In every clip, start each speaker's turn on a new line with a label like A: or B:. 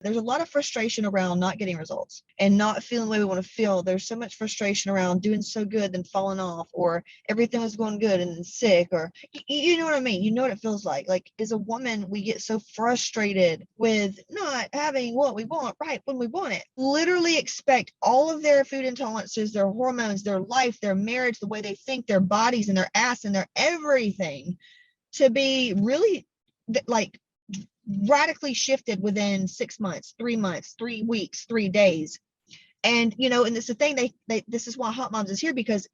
A: There's a lot of frustration around not getting results and not feeling the way we want to feel. There's so much frustration around doing so good, then falling off, or everything was going good and then sick, or you know what I mean? You know what it feels like. Like, as a woman, we get so frustrated with not having what we want right when we want it. Literally expect all of their food intolerances, their hormones, their life, their marriage, the way they think, their bodies and their ass and their everything to be really like radically shifted within 6 months, 3 months, 3 weeks, 3 days. And, you know, and it's the thing, this is why Hot Moms is here, because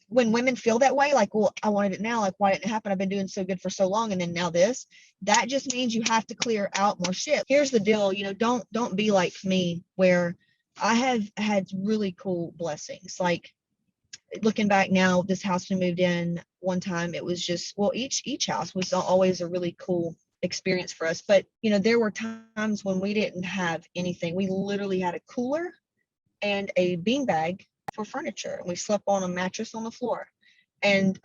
A: when women feel that way, like, well, I wanted it now, like, why didn't it happen? I've been doing so good for so long, and then now this, that just means you have to clear out more shit. Here's the deal, you know, don't be like me, where I have had really cool blessings. Like, looking back now, this house we moved in one time, it was just, well, each house was always a really cool experience for us. But, you know, there were times when we didn't have anything. We literally had a cooler and a beanbag for furniture, and we slept on a mattress on the floor, and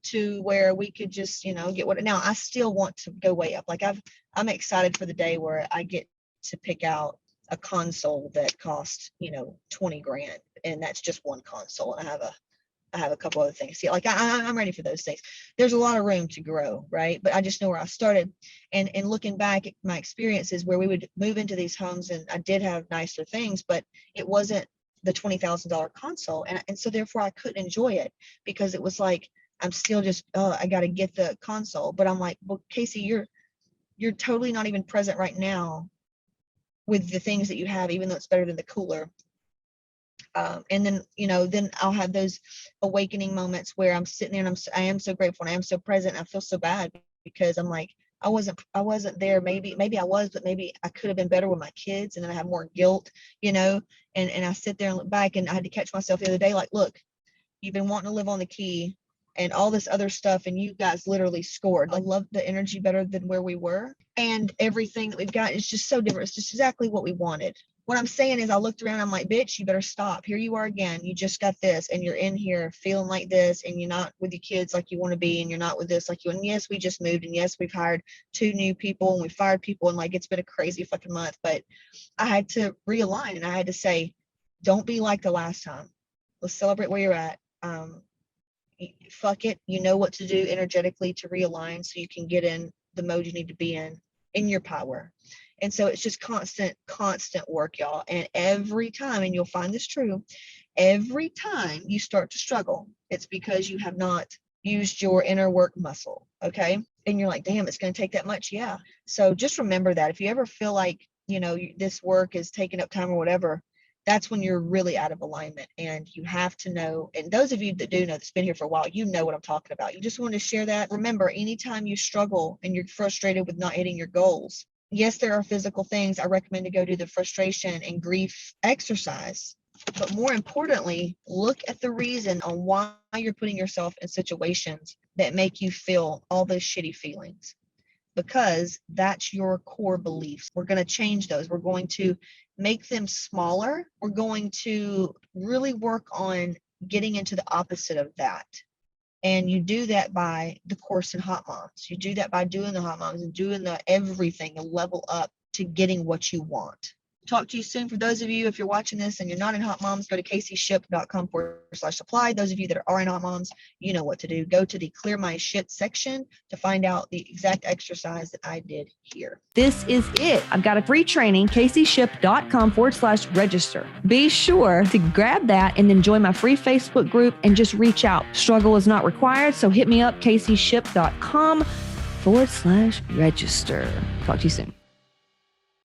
A: to where we could just, you know, get what. Now I still want to go way up. Like, I'm excited for the day where I get to pick out a console that costs, you know, 20 grand, and that's just one console, and I have a couple other things. See, like, I'm ready for those things. There's a lot of room to grow, right? But I just know where I started. And looking back at my experiences where we would move into these homes, and I did have nicer things, but it wasn't the $20,000 console. And so therefore I couldn't enjoy it, because it was like, I'm still just, I got to get the console. But I'm like, well, Casey, you're totally not even present right now with the things that you have, even though it's better than the cooler. And then, you know, then I'll have those awakening moments where I'm sitting there and I am so grateful and I am so present. I feel so bad because I'm like, I wasn't there. Maybe I was, but maybe I could have been better with my kids. And then I have more guilt, you know, and I sit there and look back, and I had to catch myself the other day, like, look, you've been wanting to live on the key and all this other stuff, and you guys literally scored. I love the energy better than where we were. And everything that we've got is just so different. It's just exactly what we wanted. What I'm saying is, I looked around, I'm like, bitch, you better stop. Here you are again. You just got this, and you're in here feeling like this, and you're not with your kids like you want to be, and you're not with this like you. And yes, we just moved, and yes, we've hired 2 new people, and we fired people, and like, it's been a crazy fucking month. But I had to realign, and I had to say, don't be like the last time. Let's celebrate where you're at. Fuck it. You know what to do energetically to realign, so you can get in the mode you need to be in your power. And so it's just constant work, y'all. And every time, and you'll find this true, every time you start to struggle, it's because you have not used your inner work muscle. Okay. And you're like, damn, it's going to take that much. Yeah. So just remember that if you ever feel like, you know, this work is taking up time or whatever, that's when you're really out of alignment. And you have to know, and those of you that do know, that's been here for a while, you know what I'm talking about. You just want to share that. Remember, anytime you struggle and you're frustrated with not hitting your goals, yes, there are physical things. I recommend to go do the frustration and grief exercise. But more importantly, look at the reason on why you're putting yourself in situations that make you feel all those shitty feelings, because that's your core beliefs. We're going to change those. We're going to make them smaller. We're going to really work on getting into the opposite of that. And you do that by the course in Hot Moms. You do that by doing the Hot Moms and doing the everything and level up to getting what you want. Talk to you soon. For those of you, if you're watching this and you're not in Hot Moms, go to CaseyShip.com/supply. Those of you that are in Hot Moms, you know what to do. Go to the Clear My Shit section to find out the exact exercise that I did here.
B: This is it. I've got a free training, CaseyShip.com/register. Be sure to grab that and then join my free Facebook group and just reach out. Struggle is not required, so hit me up, CaseyShip.com/register. Talk to you soon.